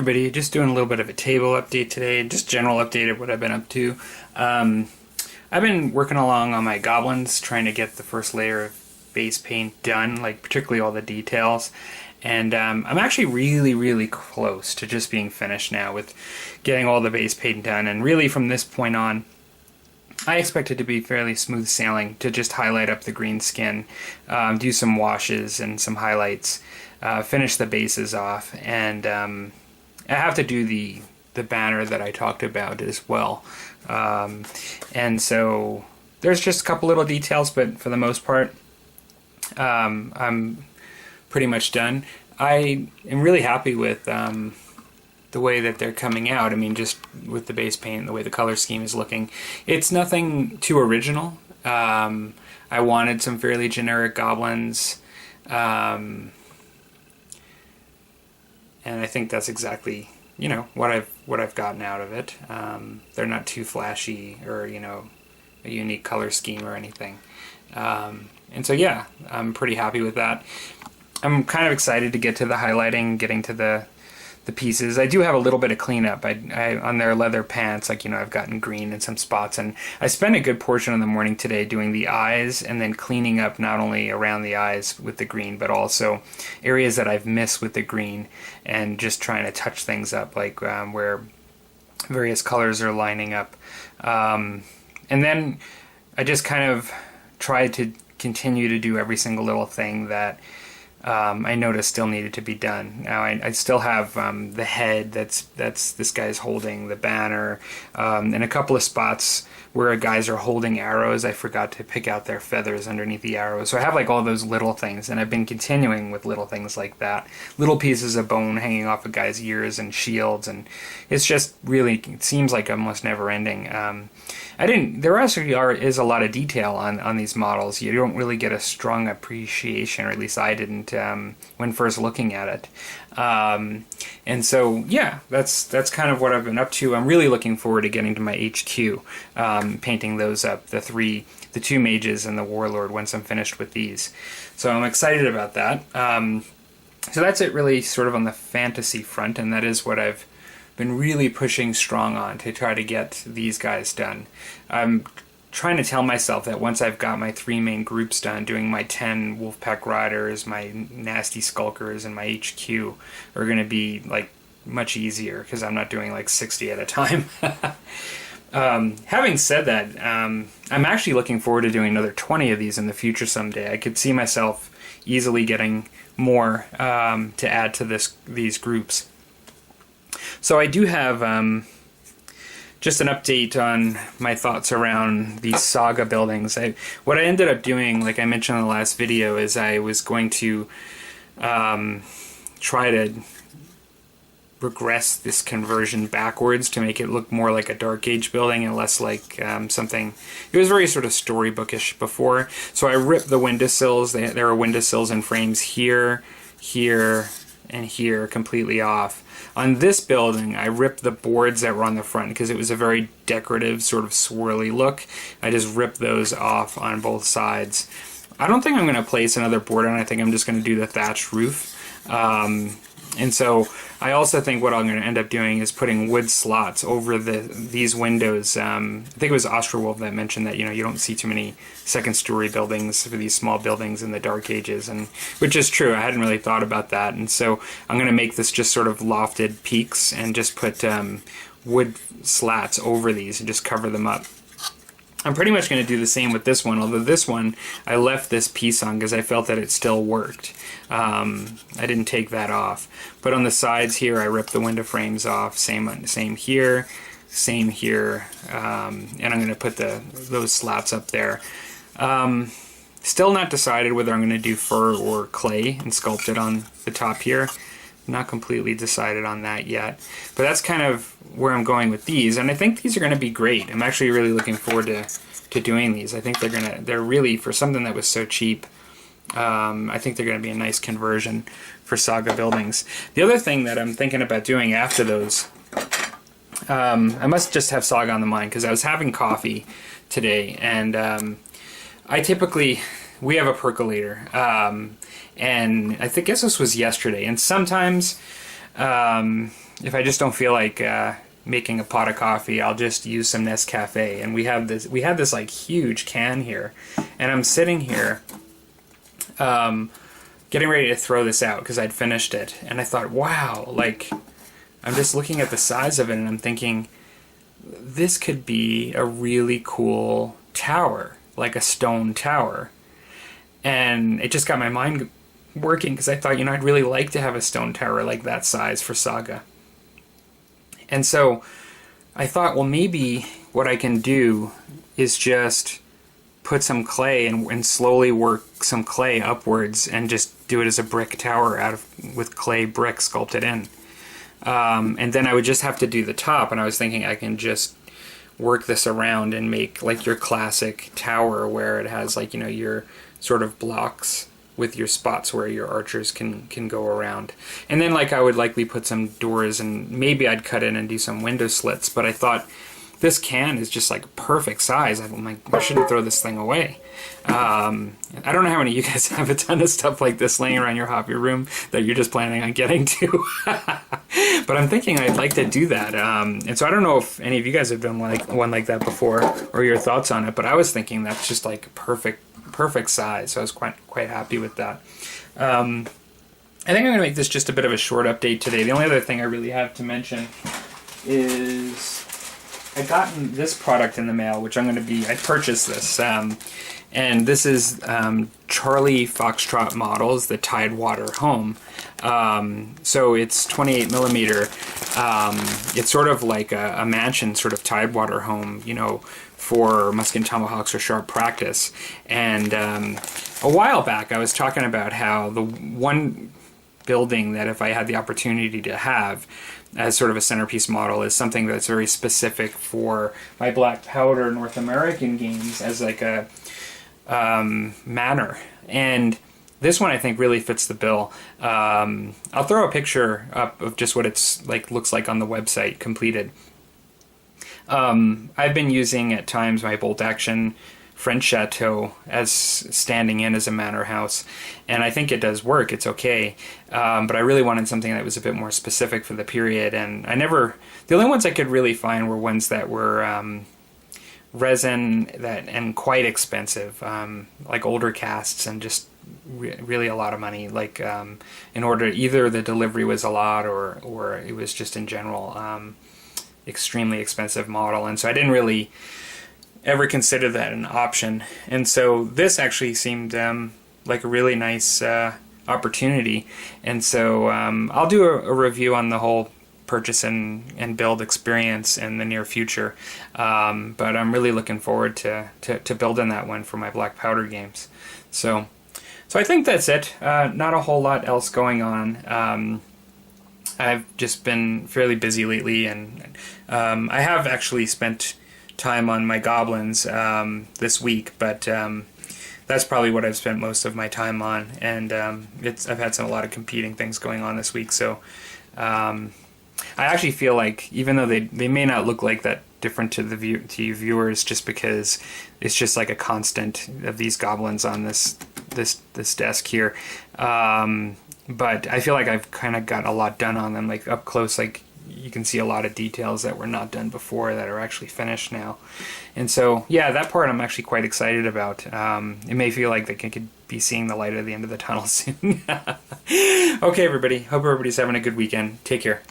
everybody, just doing a little bit of a table update today, just general update of what I've been up to. I've been working along on my Goblins, trying to get the first layer of base paint done, like particularly all the details. And I'm actually really close to just being finished now with getting all the base paint done. And really from this point on, I expect it to be fairly smooth sailing, to just highlight up the green skin, do some washes and some highlights, finish the bases off, and I have to do the banner that I talked about as well. And so there's just a couple little details, but for the most part, I'm pretty much done. I am really happy with the way that they're coming out. I mean, just with the base paint, the way the color scheme is looking. It's nothing too original. I wanted some fairly generic goblins, and I think that's exactly, you know, what I've gotten out of it. They're not too flashy or, you know, a unique color scheme or anything. And so yeah, I'm pretty happy with that. I'm kind of excited to get to the highlighting, getting to the pieces. I do have a little bit of cleanup. I on their leather pants, like, you know, I've gotten green in some spots, and I spent a good portion of the morning today doing the eyes and then cleaning up not only around the eyes with the green, but also areas that I've missed with the green, and just trying to touch things up, like where various colors are lining up. And then I just kind of tried to continue to do every single little thing that I noticed still needed to be done. Now I still have the head that's this guy's holding the banner, and a couple of spots where guys are holding arrows. I forgot to pick out their feathers underneath the arrows. So I have like all those little things, and I've been continuing with little things like that. Little pieces of bone hanging off a guy's ears and shields, and it's just really, it seems like almost never ending. There actually is a lot of detail on these models. You don't really get a strong appreciation, or at least I didn't when first looking at it. And so yeah, that's kind of what I've been up to. I'm really looking forward to getting to my HQ, painting those up, the two mages and the warlord, once I'm finished with these. So I'm excited about that. So that's it really sort of on the fantasy front, and that is what I've been really pushing strong on to try to get these guys done. I'm trying to tell myself that once I've got my 3 main groups done, doing my 10 Wolfpack Riders, my Nasty Skulkers, and my HQ are going to be like much easier, because I'm not doing like 60 at a time. Having said that, I'm actually looking forward to doing another 20 of these in the future someday. I could see myself easily getting more to add to these groups. So I do have just an update on my thoughts around these SAGA buildings. What I ended up doing, like I mentioned in the last video, is I was going to try to regress this conversion backwards to make it look more like a Dark Age building and less like something. It was very sort of storybookish before. So I ripped the windowsills. There are windowsills and frames here, here, and here completely off. On this building, I ripped the boards that were on the front because it was a very decorative, sort of swirly look. I just ripped those off on both sides. I don't think I'm going to place another board on. I think I'm just going to do the thatched roof. And so I also think what I'm going to end up doing is putting wood slots over these windows. I think it was Osterwolf that mentioned that, you know, you don't see too many second-story buildings for these small buildings in the Dark Ages, and which is true. I hadn't really thought about that, and so I'm going to make this just sort of lofted peaks and just put wood slats over these and just cover them up. I'm pretty much going to do the same with this one, although this one I left this piece on because I felt that it still worked. I didn't take that off. But on the sides here, I ripped the window frames off. Same here, same here, and I'm going to put those slats up there. Still not decided whether I'm going to do fur or clay and sculpt it on the top here. Not completely decided on that yet, but that's kind of where I'm going with these, and I think these are going to be great. I'm actually really looking forward to doing these. I think they're really, for something that was so cheap, I think they're going to be a nice conversion for SAGA buildings. The other thing that I'm thinking about doing after those, I must just have SAGA on the mind because I was having coffee today, and we have a percolator, and I guess this was yesterday, and sometimes If I just don't feel like making a pot of coffee, I'll just use some Nescafe. And we had this like huge can here, and I'm sitting here getting ready to throw this out because I'd finished it, and I thought, wow, like, I'm just looking at the size of it and I'm thinking, this could be a really cool tower, like a stone tower. And it just got my mind working because I thought, I'd really like to have a stone tower like that size for Saga. And so I thought, well, maybe what I can do is just put some clay and slowly work some clay upwards and just do it as a brick tower with clay brick sculpted in. And then I would just have to do the top, and I was thinking I can just work this around and make like your classic tower where it has like, your sort of blocks with your spots where your archers can go around. And then like I would likely put some doors, and maybe I'd cut in and do some window slits, but I thought this can is just like perfect size. I'm like, I shouldn't throw this thing away. I don't know how many of you guys have a ton of stuff like this laying around your hobby room that you're just planning on getting to. But I'm thinking I'd like to do that. And so I don't know if any of you guys have done like one like that before or your thoughts on it, but I was thinking that's just like perfect size. So I was quite happy with that. I think I'm going to make this just a bit of a short update today. The only other thing I really have to mention is I gotten this product in the mail, which I purchased this, and this is Charlie Foxtrot Models, the Tidewater home. So it's 28 millimeter. It's sort of like a mansion sort of Tidewater home, for musket and tomahawks or sharp practice. And a while back I was talking about how the one building that if I had the opportunity to have as sort of a centerpiece model is something that's very specific for my black powder North American games as like a manor. And this one I think really fits the bill. I'll throw a picture up of just what it's like looks like on the website completed. I've been using at times my bolt action French chateau as standing in as a manor house, and I think it does work. It's okay, but I really wanted something that was a bit more specific for the period, and the only ones I could really find were ones that were resin and quite expensive, like older casts, and just really a lot of money. Like in order, either the delivery was a lot or it was just in general extremely expensive model, and so I didn't really ever consider that an option. And so this actually seemed like a really nice opportunity, and so I'll do a review on the whole purchase and build experience in the near future, but I'm really looking forward to building that one for my black powder games. So I think that's it. Not a whole lot else going on. I've just been fairly busy lately, and I have actually spent time on my Goblins this week, but that's probably what I've spent most of my time on, and I've had a lot of competing things going on this week, so I actually feel like, even though they may not look like that different to you viewers, just because it's just like a constant of these Goblins on this desk here, but I feel like I've kind of got a lot done on them, like up close, like you can see a lot of details that were not done before that are actually finished now. And so, yeah, that part I'm actually quite excited about. It may feel like I could be seeing the light at the end of the tunnel soon. Okay, everybody. Hope everybody's having a good weekend. Take care.